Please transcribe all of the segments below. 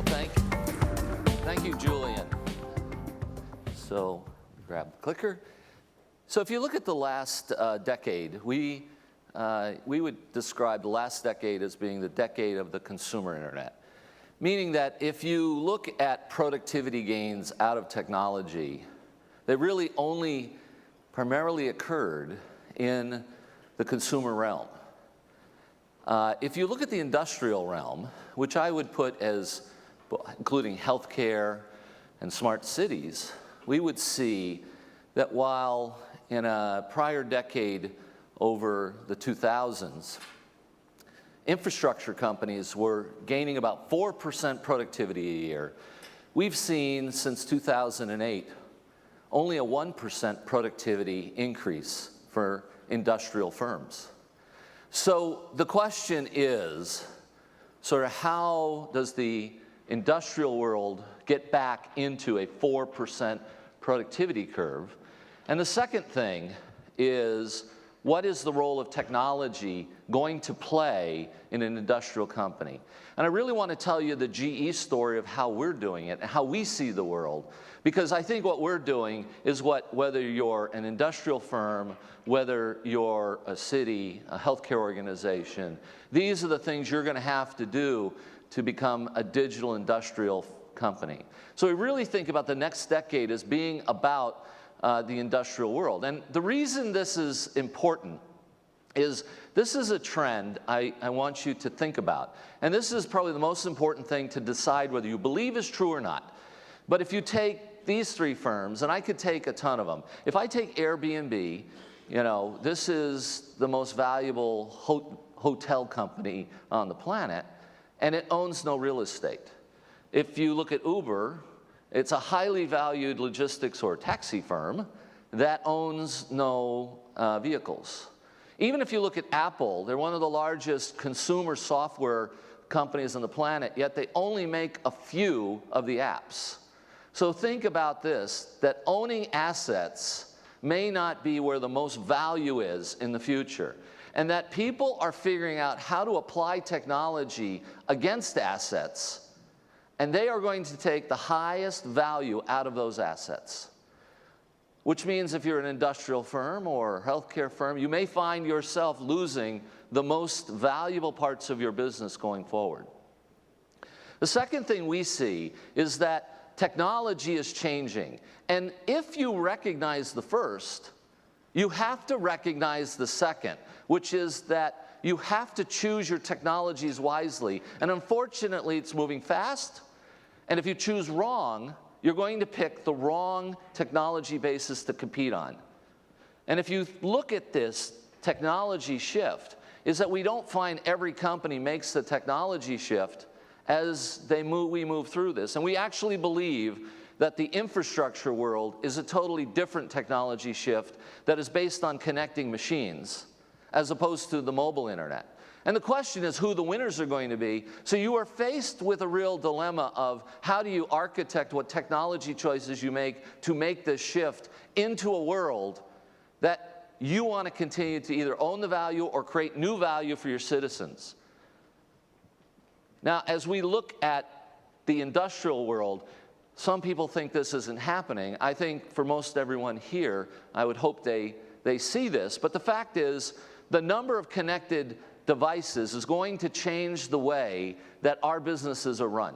Thank you, Julian. So grab the clicker. So if you look at the last decade, we would describe the last decade as being the decade of the consumer internet. Meaning that if you look at productivity gains out of technology, they really only primarily occurred in the consumer realm. If you look at the industrial realm, which I would put as including healthcare and smart cities, we would see that while in a prior decade over the 2000s, infrastructure companies were gaining about 4% productivity a year, we've seen since 2008 only a 1% productivity increase for industrial firms. So the question is, sort of how does the industrial world get back into a 4% productivity curve? And the second thing is, what is the role of technology going to play in an industrial company? And I really want to tell you the GE story of how we're doing it and how we see the world, because I think what we're doing is whether you're an industrial firm, whether you're a city, a healthcare organization, these are the things you're going to have to do to become a digital industrial company. So we really think about the next decade as being about the industrial world. And the reason this is important is this is a trend I want you to think about. And this is probably the most important thing to decide whether you believe is true or not. But if you take these three firms, and I could take a ton of them. If I take Airbnb, you know, this is the most valuable hotel company on the planet, and it owns no real estate. If you look at Uber, it's a highly valued logistics or taxi firm that owns no vehicles. Even if you look at Apple, they're one of the largest consumer software companies on the planet, yet they only make a few of the apps. So think about this, that owning assets may not be where the most value is in the future, and that people are figuring out how to apply technology against assets, and they are going to take the highest value out of those assets. Which means if you're an industrial firm or healthcare firm, you may find yourself losing the most valuable parts of your business going forward. The second thing we see is that technology is changing. And if you recognize the first, you have to recognize the second, which is that you have to choose your technologies wisely. And unfortunately, it's moving fast. And if you choose wrong, you're going to pick the wrong technology basis to compete on. And if you look at this technology shift, is that we don't find every company makes the technology shift as we move through this. And we actually believe that the infrastructure world is a totally different technology shift that is based on connecting machines as opposed to the mobile internet. And the question is who the winners are going to be. So you are faced with a real dilemma of how do you architect what technology choices you make to make this shift into a world that you want to continue to either own the value or create new value for your citizens. Now, as we look at the industrial world, some people think this isn't happening. I think for most everyone here, I would hope they see this. But the fact is, the number of connected devices is going to change the way that our businesses are run.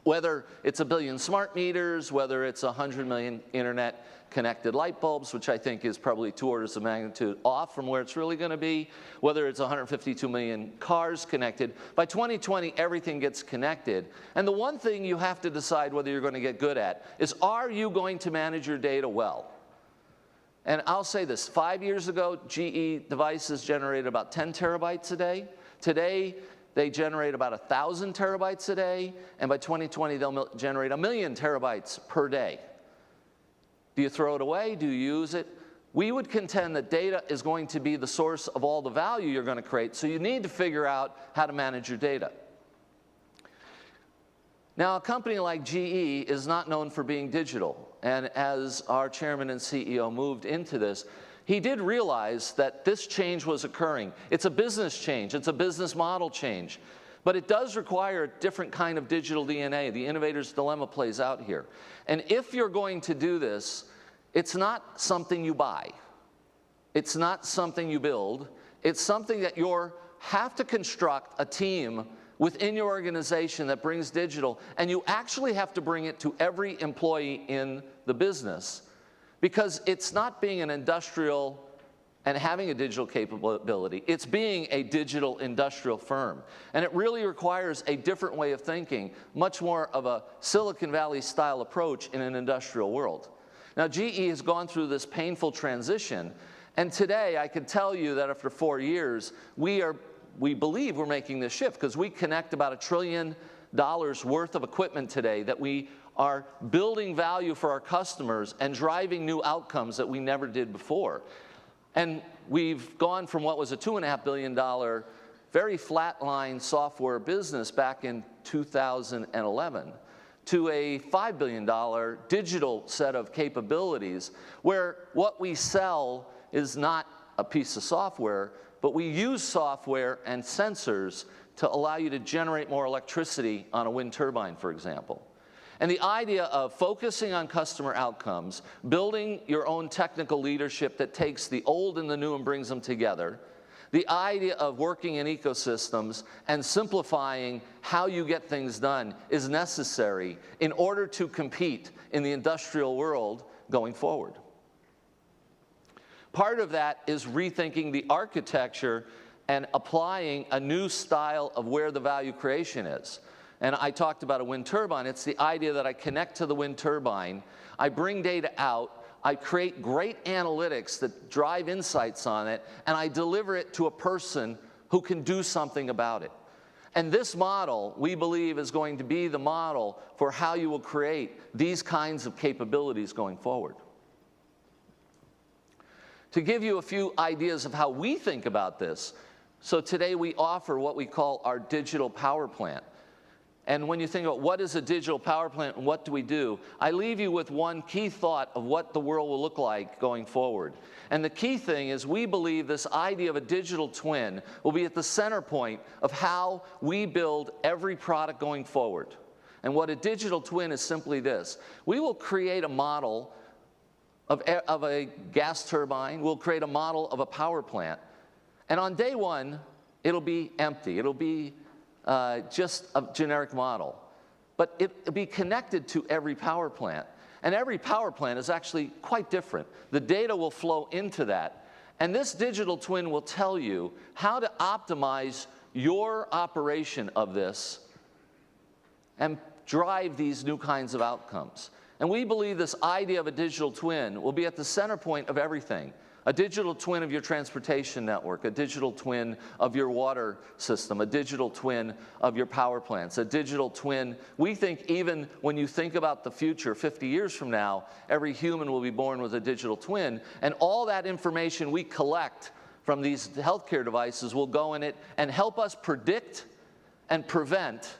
Whether it's 1 billion smart meters, whether it's 100 million internet connected light bulbs, which I think is probably 2 orders of magnitude off from where it's really going to be, whether it's 152 million cars connected. By 2020, everything gets connected. And the one thing you have to decide whether you're going to get good at is, are you going to manage your data well? And I'll say this, 5 years ago, GE devices generated about 10 terabytes a day. Today, they generate about 1,000 terabytes a day, and by 2020, they'll generate 1 million terabytes per day. Do you throw it away? Do you use it? We would contend that data is going to be the source of all the value you're going to create, so you need to figure out how to manage your data. Now, a company like GE is not known for being digital, and as our chairman and CEO moved into this, he did realize that this change was occurring. It's a business change. It's a business model change. But it does require a different kind of digital DNA. The innovator's dilemma plays out here. And if you're going to do this, it's not something you buy. It's not something you build. It's something that you have to construct a team within your organization that brings digital, and you actually have to bring it to every employee in the business, because it's not being an industrial and having a digital capability. It's being a digital industrial firm. And it really requires a different way of thinking, much more of a Silicon Valley style approach in an industrial world. Now, GE has gone through this painful transition, and today I can tell you that after 4 years, we believe we're making this shift, because we connect about $1 trillion worth of equipment today that we are building value for our customers and driving new outcomes that we never did before. And we've gone from what was a $2.5 billion, very flatline software business back in 2011 to a $5 billion digital set of capabilities, where what we sell is not a piece of software, but we use software and sensors to allow you to generate more electricity on a wind turbine, for example. And the idea of focusing on customer outcomes, building your own technical leadership that takes the old and the new and brings them together, the idea of working in ecosystems and simplifying how you get things done is necessary in order to compete in the industrial world going forward. Part of that is rethinking the architecture and applying a new style of where the value creation is. And I talked about a wind turbine. It's the idea that I connect to the wind turbine, I bring data out, I create great analytics that drive insights on it, and I deliver it to a person who can do something about it. And this model, we believe, is going to be the model for how you will create these kinds of capabilities going forward. To give you a few ideas of how we think about this, so today we offer what we call our digital power plant. And when you think about what is a digital power plant and what do we do, I leave you with one key thought of what the world will look like going forward. And the key thing is we believe this idea of a digital twin will be at the center point of how we build every product going forward. And what a digital twin is simply this. We will create a model of a gas turbine. We'll create a model of a power plant. And on day one, it'll be empty. It'll be just a generic model. But it'll be connected to every power plant. And every power plant is actually quite different. The data will flow into that. And this digital twin will tell you how to optimize your operation of this and drive these new kinds of outcomes. And we believe this idea of a digital twin will be at the center point of everything. A digital twin of your transportation network, a digital twin of your water system, a digital twin of your power plants, a digital twin. We think even when you think about the future, 50 years from now, every human will be born with a digital twin, and all that information we collect from these healthcare devices will go in it and help us predict and prevent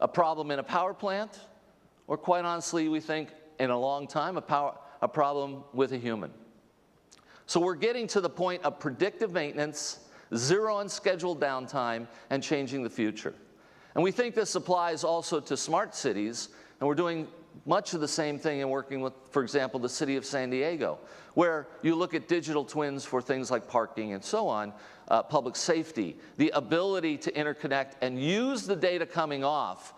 a problem in a power plant, or quite honestly, we think in a long time, a problem with a human. So we're getting to the point of predictive maintenance, zero unscheduled downtime, and changing the future. And we think this applies also to smart cities, and we're doing much of the same thing in working with, for example, the city of San Diego, where you look at digital twins for things like parking and so on, public safety, the ability to interconnect and use the data coming off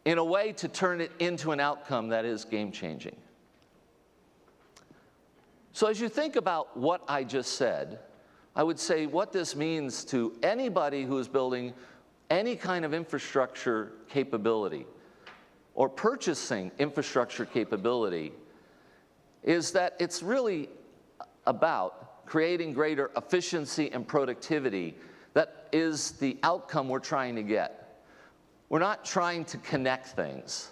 in a way to turn it into an outcome that is game-changing. So as you think about what I just said, I would say what this means to anybody who is building any kind of infrastructure capability or purchasing infrastructure capability is that it's really about creating greater efficiency and productivity. That is the outcome we're trying to get. We're not trying to connect things.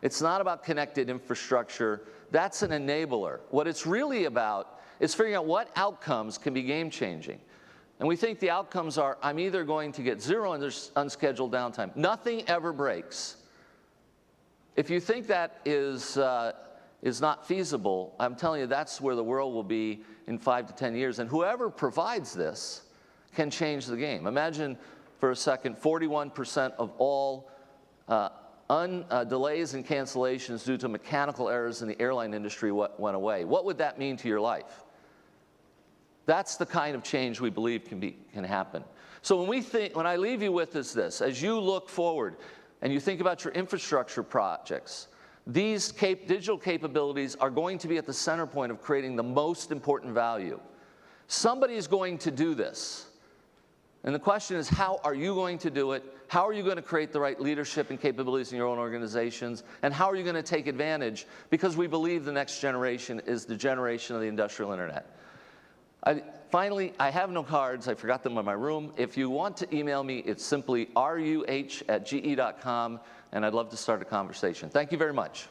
It's not about connected infrastructure. That's an enabler. What it's really about is figuring out what outcomes can be game-changing. And we think the outcomes are, I'm either going to get zero unscheduled downtime. Nothing ever breaks. If you think that is not feasible, I'm telling you that's where the world will be in 5 to 10 years. And whoever provides this can change the game. Imagine for a second, 41% of all delays and cancellations due to mechanical errors in the airline industry went away. What would that mean to your life? That's the kind of change we believe can happen. So when I leave you with is this, as you look forward and you think about your infrastructure projects, these digital capabilities are going to be at the center point of creating the most important value. Somebody is going to do this. And the question is, how are you going to do it? How are you going to create the right leadership and capabilities in your own organizations? And how are you going to take advantage? Because we believe the next generation is the generation of the industrial internet. Finally, I have no cards. I forgot them in my room. If you want to email me, it's simply ruh@ge.com, and I'd love to start a conversation. Thank you very much.